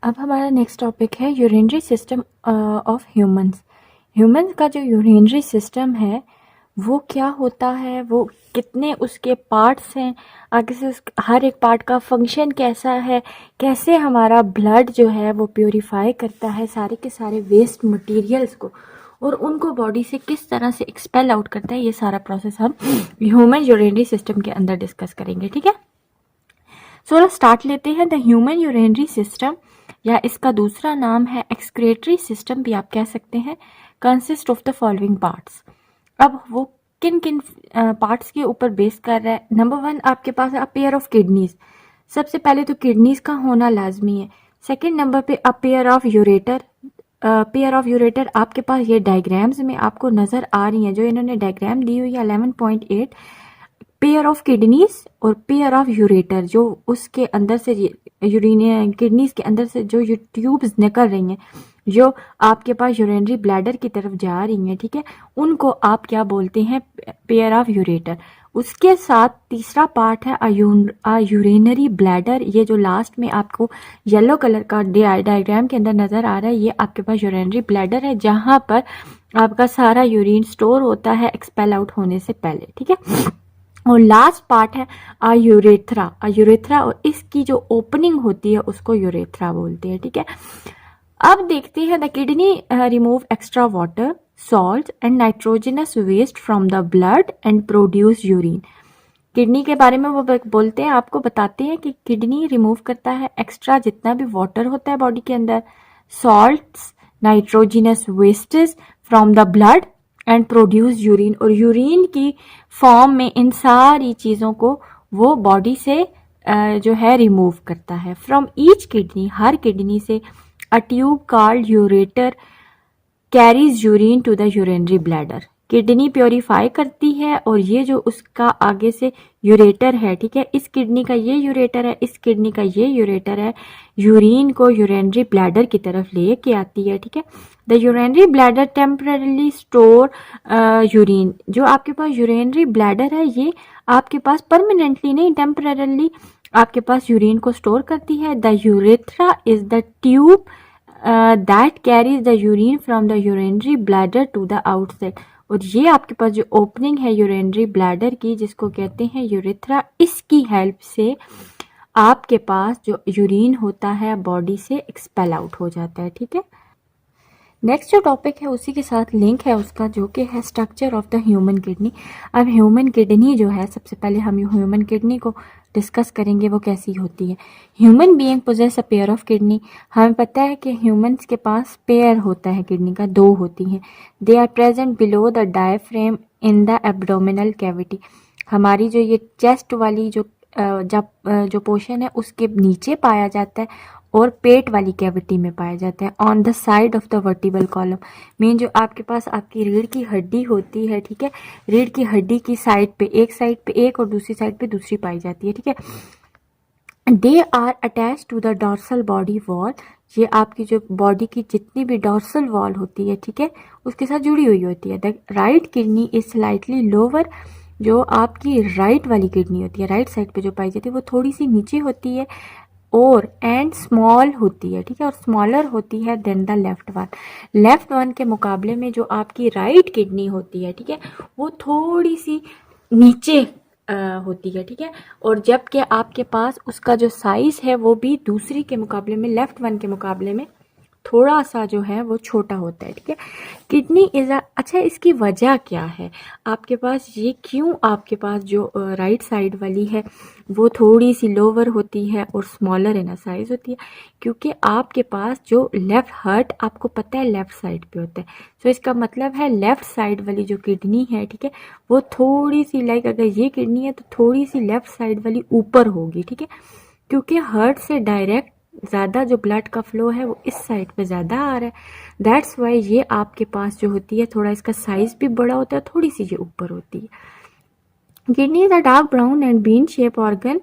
अब हमारा next topic है urinary system of humans. Humans का जो यूरिनरी सिस्टम है वो क्या होता है, वो कितने उसके पार्ट्स हैं, आगे से उस हर एक पार्ट का फंक्शन कैसा है, कैसे हमारा ब्लड जो है वो प्योरीफाई करता है सारे के सारे वेस्ट मटेरियल्स को और उनको बॉडी से किस तरह से एक्सपेल आउट करता है, ये सारा प्रोसेस हम ह्यूमन यूरिनरी सिस्टम के अंदर डिस्कस करेंगे। ठीक है, सो स्टार्ट लेते हैं। द ह्यूमन यूरिनरी सिस्टम या इसका दूसरा नाम है एक्सक्रेटरी सिस्टम भी आप कह सकते हैं, consist of the following parts. अब वो किन किन पार्ट्स के ऊपर बेस कर रहा है। नंबर 1 आपके पास है पेयर ऑफ किडनीज। सबसे पहले तो किडनीज का होना लाजमी है। सेकंड नंबर पे pair of ureter. Pair of ureter आपके पास ये डायग्राम्स में आपको नजर आ रही हैं, जो इन्होंने डायग्राम दी हुई है 11.8। पेयर ऑफ किडनीज और पेयर ऑफ यूरेटर, जो उसके अंदर से यूरिन किडनीज के अंदर से जो ट्यूब्स निकल रही हैं, जो आपके पास यूरिनरी ब्लैडर की तरफ जा रही हैं, ठीक है, उनको आप क्या बोलते हैं, पेयर ऑफ यूरेटर। उसके साथ तीसरा पार्ट है यूरिनरी ब्लैडर। ये जो लास्ट में आपको येलो कलर का डायग्राम के अंदर नजर आ रहा है, ये आपके पास यूरिनरी ब्लैडर है, जहां पर आपका सारा यूरिन स्टोर होता है एक्सपेल आउट होने से पहले। ठीक है, और लास्ट पार्ट है यूरेथ्रा और इसकी जो ओपनिंग होती है उसको यूरेथ्रा बोलते हैं। ठीक है, अब देखते हैं the kidney remove extra water, salt and nitrogenous waste from the blood and produce urine. Kidney के बारे में वो बोलते हैं, आपको बताते हैं कि किडनी रिमूव करता है एक्स्ट्रा जितना भी वाटर होता है बॉडी के अंदर, salts, nitrogenous wastes from the blood and produce urine, और यूरिन की फॉर्म में इन सारी चीज़ों को वो बॉडी से जो है रिमूव करता है। फ्रॉम ईच किडनी, हर किडनी से a tube called ureter carries urine to the urinary bladder. Kidney purify करती है और ये जो उसका आगे से यूरेटर है, ठीक है, इस किडनी का ये यूरेटर है, इस किडनी का ये यूरेटर है, यूरिन को यूरिनरी ब्लैडर की तरफ लेके आती है। ठीक है, the urinary bladder temporary store urine. जो आपके पास यूरिनरी ब्लैडर है ये आपके पास परमानेंटली नहीं, टेम्पररीली आपके पास यूरिन को स्टोर करती है। The urethra is the tube that carries the urine from the urinary bladder to the outside. और ये आपके पास जो ओपनिंग है यूरिनरी ब्लैडर की, जिसको कहते हैं यूरेथ्रा, इसकी हेल्प से आपके पास जो यूरिन होता है बॉडी से एक्सपेल आउट हो जाता है। ठीक है, नेक्स्ट जो टॉपिक है उसी के साथ लिंक है उसका, जो कि है structure of the human kidney. अब ह्यूमन किडनी जो है, सबसे पहले हम ह्यूमन किडनी को डिस्कस करेंगे वो कैसी होती है। Human being possess a pair of kidney. हमें पता है कि ह्यूमंस के पास पेयर होता है किडनी का, 2 होती हैं। They are present below the diaphragm in the abdominal cavity. हमारी जो ये चेस्ट वाली जो पोर्शन है उसके नीचे पाया जाता है और पेट वाली कैविटी में पाया जाता है। On the side of the vertebral column, mean जो आपके पास आपकी रीढ़ की हड्डी होती है, ठीक है, रीढ़ की हड्डी की साइड पे एक और दूसरी साइड पे दूसरी पाई जाती है। ठीक है, they are attach to the dorsal body wall. ये आपकी जो बॉडी की जितनी भी डॉर्सल वॉल होती है, ठीक है, उसके साथ जुड़ी हुई होती है। The right kidney is slightly lower. जो आपकी राइट वाली किडनी होती है, राइट साइड पे जो पाई जाती है, वो थोड़ी सी नीचे होती है और एंड स्मॉल होती है। ठीक है, और स्मॉलर होती है then the left one. Left one के मुकाबले में जो आपकी राइट किडनी होती है, ठीक है, वो थोड़ी सी नीचे होती है। ठीक है, और जबकि आपके पास उसका जो साइज है वो भी दूसरी के मुकाबले में, लेफ्ट वन के मुकाबले में थोड़ा सा जो है वो छोटा होता है। ठीक है, किडनी इज अच्छा, इसकी वजह क्या है आपके पास, ये क्यों आपके पास जो राइट साइड वाली है वो थोड़ी सी लोअर होती है और स्मॉलर इन साइज होती है? क्योंकि आपके पास जो लेफ्ट हार्ट आपको पता है लेफ्ट साइड पे होता है। सो इसका मतलब है लेफ्ट साइड वाली जो किडनी है, ठीक है, वो थोड़ी सी लाइक अगर ये किडनी है तो थोड़ी सी लेफ्ट साइड वाली ऊपर होगी। ठीक है, क्योंकि हार्ट से डायरेक्ट ज़्यादा जो ब्लड का फ्लो है वो इस साइड पे ज़्यादा आ रहा है। दैट्स वाई ये आपके पास जो होती है थोड़ा इसका साइज भी बड़ा होता है, थोड़ी सी ये ऊपर होती है। Kidney is a dark brown and bean shape organ.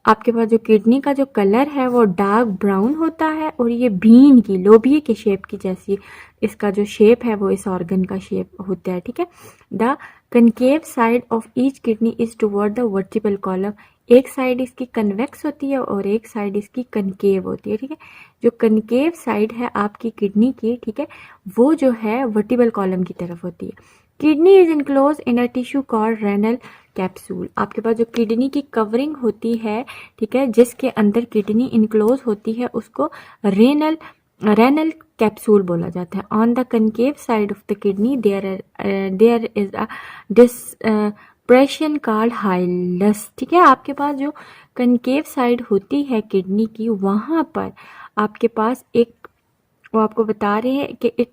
आपके पास जो किडनी का जो कलर है वो डार्क ब्राउन होता है और ये बीन की, लोबिये के शेप की जैसी इसका जो शेप है वो इस ऑर्गन का शेप होता है। ठीक है, the concave side of each kidney is toward the vertebral column. एक साइड इसकी कन्वेक्स होती है और एक साइड इसकी कनकेव होती है, ठीक है। जो कनकेव साइड है आपकी किडनी की, ठीक है, वो जो है वर्टिबल कॉलम की तरफ होती है। Kidney is enclose in a tissue called renal capsule. आपके पास जो किडनी की कवरिंग होती है, ठीक है, जिसके अंदर किडनी इनक्लोज होती है, उसको रेनल कैप्सूल बोला जाता है। On the concave side of the kidney there is a depression called hilus, ठीक है। आपके पास जो कनकेव साइड होती है किडनी की, वहां पर आपके पास एक, वो आपको बता रहे हैं कि इट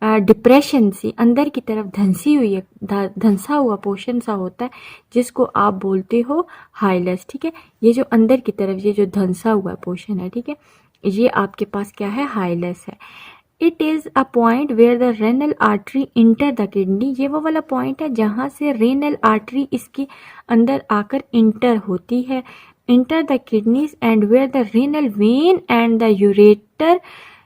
डिप्रेशन सी अंदर की तरफ धंसी हुई है, धंसा हुआ पोर्शन सा होता है, जिसको आप बोलते हो हाइलस, ठीक है। ये जो अंदर की तरफ ये जो धंसा हुआ पोर्शन है, ठीक है, ये आपके पास क्या है, हाइलस है। It is a point where the renal artery enter the kidney. ये वो वाला पॉइंट है जहां से रेनल आर्टरी इसके अंदर आकर इंटर होती है, enter the kidneys, and where the renal vein and the ureter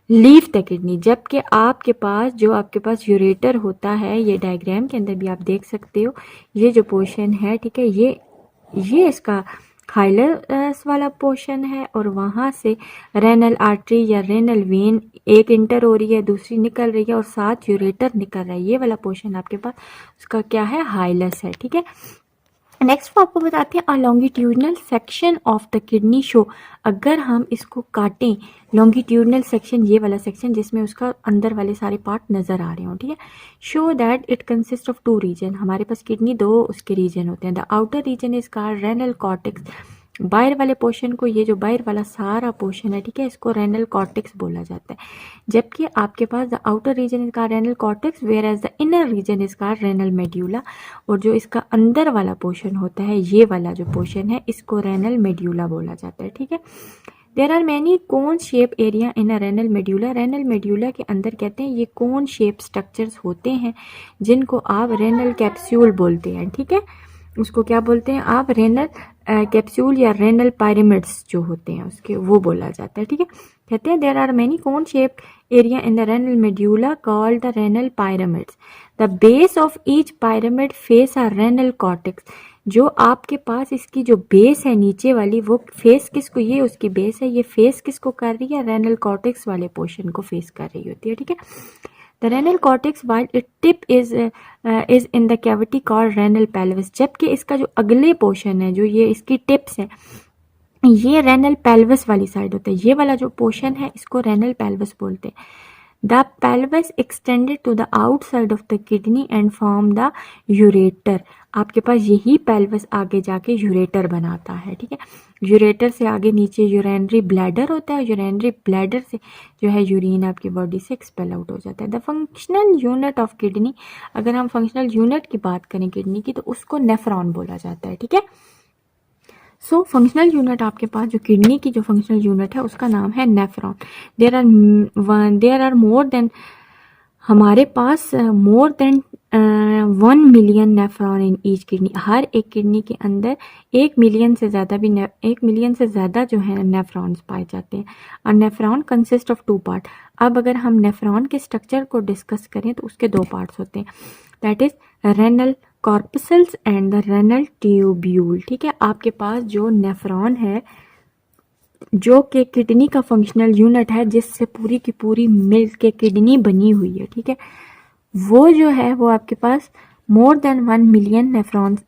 leave the kidney. जबकि आपके पास जो आपके पास यूरेटर होता है, ये डायग्राम के अंदर भी आप देख सकते हो, ये जो पोर्शन है, ठीक है, ये इसका हाइलस वाला पोर्शन है, और वहां से रेनल आर्टरी या रेनल वेन एक इंटर हो रही है, दूसरी निकल रही है, और साथ यूरेटर निकल रहा है। ये वाला पोर्शन आपके पास उसका क्या है, हाइलस है, ठीक है। नेक्स्ट वो आपको बताते हैं longitudinal section of the kidney show. अगर हम इसको काटें, लॉन्गिट्यूडनल सेक्शन, ये वाला सेक्शन जिसमें उसका अंदर वाले सारे पार्ट नजर आ रहे हो, ठीक है, show that it consist of 2 region. हमारे पास किडनी 2 उसके रीजन होते हैं। The outer region is called renal cortex. बाहर वाले पोर्शन को, ये जो बाहर वाला सारा पोर्शन है, ठीक है, इसको रेनल कॉर्टेक्स बोला जाता है। जबकि आपके पास the outer region is called renal cortex, whereas the inner region is called renal medulla. और जो इसका अंदर वाला पोर्शन होता है, ये वाला जो पोर्शन है, इसको रेनल मेड्यूला बोला जाता है, ठीक है। There are many cone shape area in a renal medulla. Renal medulla के अंदर कहते हैं ये कोन शेप स्ट्रक्चर्स होते हैं, जिनको आप रेनल कैप्सूल बोलते हैं, ठीक है। उसको क्या बोलते हैं आप, रेनल कैप्सूल या रेनल पायरामिड्स जो होते हैं उसके, वो बोला जाता है, ठीक है। कहते हैं there are many cone shape area in the renal medulla called the renal pyramids. The base of each pyramid face a renal cortex. जो आपके पास इसकी जो बेस है नीचे वाली, वो फेस किसको, ये उसकी बेस है, ये फेस किसको कर रही है, रेनल कॉर्टेक्स वाले पोर्शन को फेस कर रही होती है, ठीक है। The renal cortex while its tip is in the cavity called renal pelvis। जबकि इसका जो अगले पोर्शन है, जो ये इसकी टिप्स है, ये रेनल पेल्विस वाली साइड होता है। ये वाला जो पोर्शन है, इसको रेनल पेल्विस बोलते हैं। The pelvis extended to the outside of the kidney and form the ureter. आपके पास यही पेल्विस आगे जाके यूरेटर बनाता है, ठीक है। यूरेटर से आगे नीचे यूरेनरी ब्लैडर होता है, यूरेनरी ब्लैडर से जो है यूरिन आपकी बॉडी से एक्सपेल आउट हो जाता है। The functional unit of kidney, अगर हम फंक्शनल यूनिट की बात करें किडनी की, तो उसको नेफ्रॉन बोला जाता है, ठीक है। सो फंक्शनल यूनिट आपके पास जो किडनी की जो फंक्शनल यूनिट है, उसका नाम है nephron. There are more than, हमारे पास more than 1 million nephron in each kidney. हर एक किडनी के अंदर 1 मिलियन से ज़्यादा भी 1 मिलियन से ज़्यादा जो है नेफ्रॉन्स पाए जाते हैं। और नेफ्रॉन कंसिस्ट ऑफ 2 पार्ट। अब अगर हम नेफ्रॉन के स्ट्रक्चर को डिस्कस करें, तो उसके 2 पार्ट्स होते हैं, that is renal corpuscles and the renal tubule, ठीक है। आपके पास जो नेफ्रॉन है, जो कि किडनी का फंक्शनल यूनिट है, जिससे पूरी की पूरी मिल के किडनी बनी हुई है, ठीक है, वो जो है वो आपके पास मोर देन 1 मिलियन नेफ्रॉन्स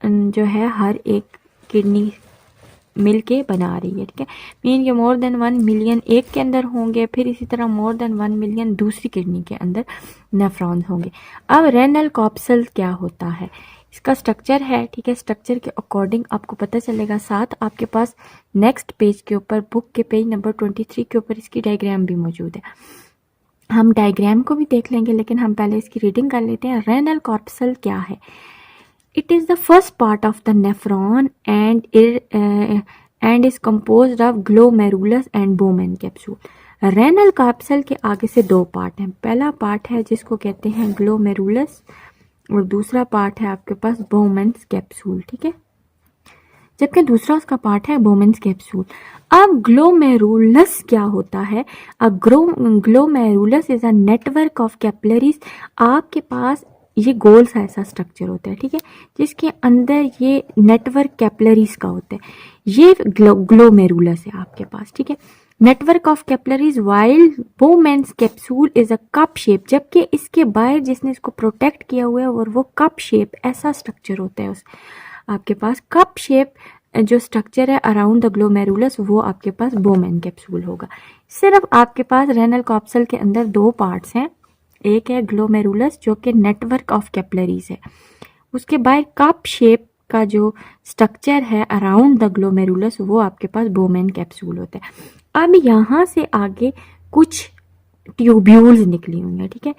जो है हर एक किडनी मिल के बना रही है, ठीक है। मीन के मोर देन 1 मिलियन एक के अंदर होंगे, फिर इसी तरह मोर देन 1 मिलियन दूसरी किडनी के अंदर नेफ्रॉन्स होंगे। अब रेनल कॉप्सल क्या होता है, इसका स्ट्रक्चर है, ठीक है। स्ट्रक्चर के अकॉर्डिंग आपको पता चलेगा। साथ आपके पास नेक्स्ट पेज के ऊपर, बुक के पेज नंबर 23 के ऊपर इसकी डायग्राम भी मौजूद है। हम डायग्राम को भी देख लेंगे, लेकिन हम पहले इसकी रीडिंग कर लेते हैं। रेनल कॉर्पसल क्या है? It is the first part of the nephron and is composed of glomerulus and Bowman capsule. Renal corpuscle के आगे से 2 पार्ट हैं। पहला पार्ट है जिसको कहते हैं ग्लोमेरुलस, और दूसरा पार्ट है आपके पास बोमेन्स कैप्सूल, ठीक है। जबकि दूसरा उसका पार्ट है बोमेन्स कैप्सूल। अब ग्लोमेरुलस क्या होता है? Glomerulus is a network of capillaries. आपके पास ये गोल सा ऐसा स्ट्रक्चर होता है, ठीक है, जिसके अंदर ये नेटवर्क कैपिलरीज का होता है। ये ग्लोमेरुलस है आपके पास, ठीक है। Network of capillaries while बोमेंस capsule is a cup shape, जबकि इसके बाहर जिसने इसको प्रोटेक्ट किया हुआ है और वो कप शेप ऐसा स्ट्रक्चर होता है उस आपके पास। कप शेप जो स्ट्रक्चर है अराउंड द ग्लोमेरुलस वो आपके पास बोमेन कैप्सूल होगा। सिर्फ आपके पास रेनल कॉप्सल के अंदर दो पार्ट्स हैं, एक है ग्लोमेरुलस जो कि नेटवर्क ऑफ कैपिलरीज है, उसके बाहर कप शेप का जो स्ट्रक्चर है अराउंड द ग्लोमेरुलस वो आपके पास बोमेन कैप्सूल होता है। अब यहाँ से आगे कुछ ट्यूब्यूल्स निकली हुई हैं, ठीक है,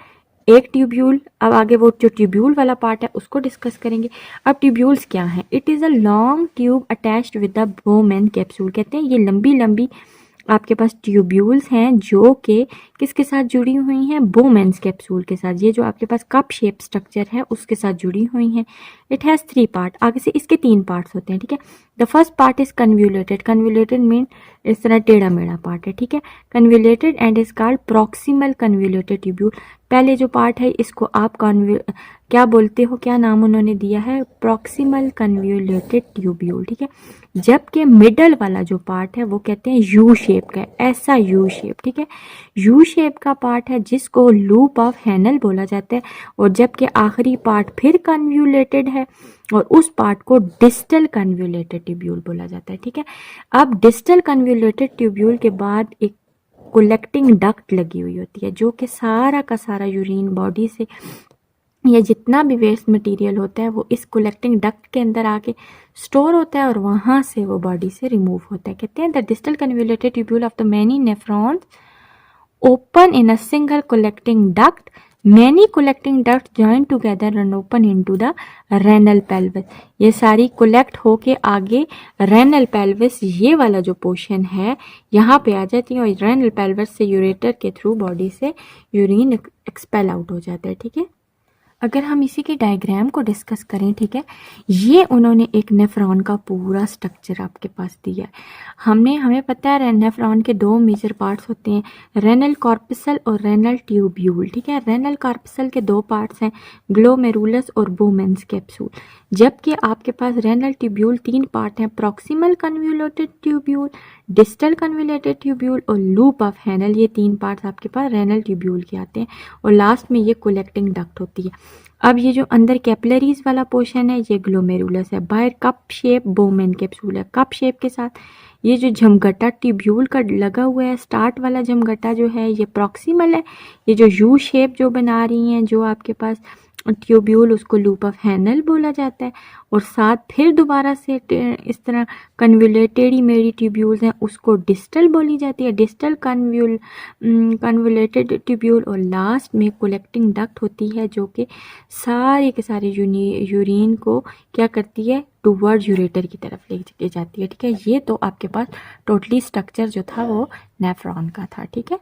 एक ट्यूब्यूल। अब आगे वो जो ट्यूब्यूल वाला पार्ट है उसको डिस्कस करेंगे। अब ट्यूब्यूल्स क्या हैं? It is a long tube attached with the Bowman capsule. कहते हैं ये लंबी लंबी आपके पास ट्यूब्यूल्स हैं जो कि किसके साथ जुड़ी हुई हैं? बोमेन्स कैप्सूल के साथ। ये जो आपके पास कप शेप स्ट्रक्चर है उसके साथ जुड़ी हुई हैं। इट हैज़ 3 पार्ट, आगे से इसके 3 पार्ट्स होते हैं, ठीक है। The first part is convoluted. Convoluted mean इस तरह टेढ़ा मेढ़ा पार्ट है, ठीक है। Convoluted end is called proximal convoluted tubule. पहले जो पार्ट है इसको आप क्या बोलते हो, क्या नाम उन्होंने दिया है? प्रॉक्सिमल कन्व्यूलेटेड ट्यूब्यूल, ठीक है। जबकि मिडल वाला जो पार्ट है वो कहते हैं यू शेप का, ऐसा यू शेप, ठीक है। यू शेप का पार्ट है जिसको लूप ऑफ हैनल बोला जाता है, और जबकि आखिरी पार्ट फिर कन्व्यूलेटेड है और उस पार्ट को डिस्टल कन्व्यूलेटेड ट्यूब्यूल बोला जाता है, ठीक है। अब डिस्टल कन्व्यूलेटेड ट्यूब्यूल के बाद एक कलेक्टिंग डक्ट लगी हुई होती है जो कि सारा का सारा यूरिन बॉडी से या जितना भी वेस्ट मटेरियल होता है वो इस कलेक्टिंग डक्ट के अंदर आके स्टोर होता है और वहाँ से वो बॉडी से रिमूव होता है। कहते हैं the distal convoluted tubule of the many nephrons open in a single collecting duct, many collecting duct join together and open into the renal pelvis. ये सारी कलेक्ट होके आगे रेनल पेल्विस, ये वाला जो पोर्शन है यहाँ पे आ जाती है और रेनल पेल्विस से यूरेटर के थ्रू बॉडी से यूरिन एक्सपेल आउट हो जाता है, ठीक है। अगर हम इसी के डायग्राम को डिस्कस करें, ठीक है, ये उन्होंने एक नेफ्रॉन का पूरा स्ट्रक्चर आपके पास दिया है। हमें पता है नेफ्रॉन के 2 मेजर पार्ट्स होते हैं, रेनल कॉर्पसल और रेनल ट्यूब्यूल, ठीक है। रेनल कॉर्पसल के 2 पार्ट्स हैं, ग्लोमेरुलस और बोमेन्स कैप्सूल, जबकि आपके पास रेनल ट्यूब्यूल 3 पार्ट हैं, proximal convoluted tubule, distal convoluted tubule और लूप ऑफ हैनल। ये 3 पार्ट्स आपके पास रेनल ट्यूब्यूल के आते हैं और लास्ट में ये कलेक्टिंग डक्ट होती है। अब ये जो अंदर कैपिलरीज वाला पोर्शन है ये ग्लोमेरुलस है, बाहर कप शेप बोमेन कैप्सूल है। कप शेप के साथ ये जो झमगटा ट्यूब्यूल का लगा हुआ है, स्टार्ट वाला झमगटा जो है ये प्रॉक्सिमल है। ये जो यू शेप जो बना रही हैं जो आपके पास ट्यूब्यूल, उसको लूप ऑफ हैनल बोला जाता है। और साथ फिर दोबारा से इस तरह कन्व्यूलेटेड मेरी ट्यूब्यूल्स हैं उसको डिस्टल बोली जाती है, डिस्टल कन्व्यूलेटेड ट्यूब्यूल। और लास्ट में कलेक्टिंग डक्ट होती है जो कि सारे के सारे यूरिन को क्या करती है? टूवर्ड यूरेटर की तरफ ले जाती है, ठीक है। ये तो आपके पास टोटली स्ट्रक्चर जो था वो नेफ्रॉन का था, ठीक है।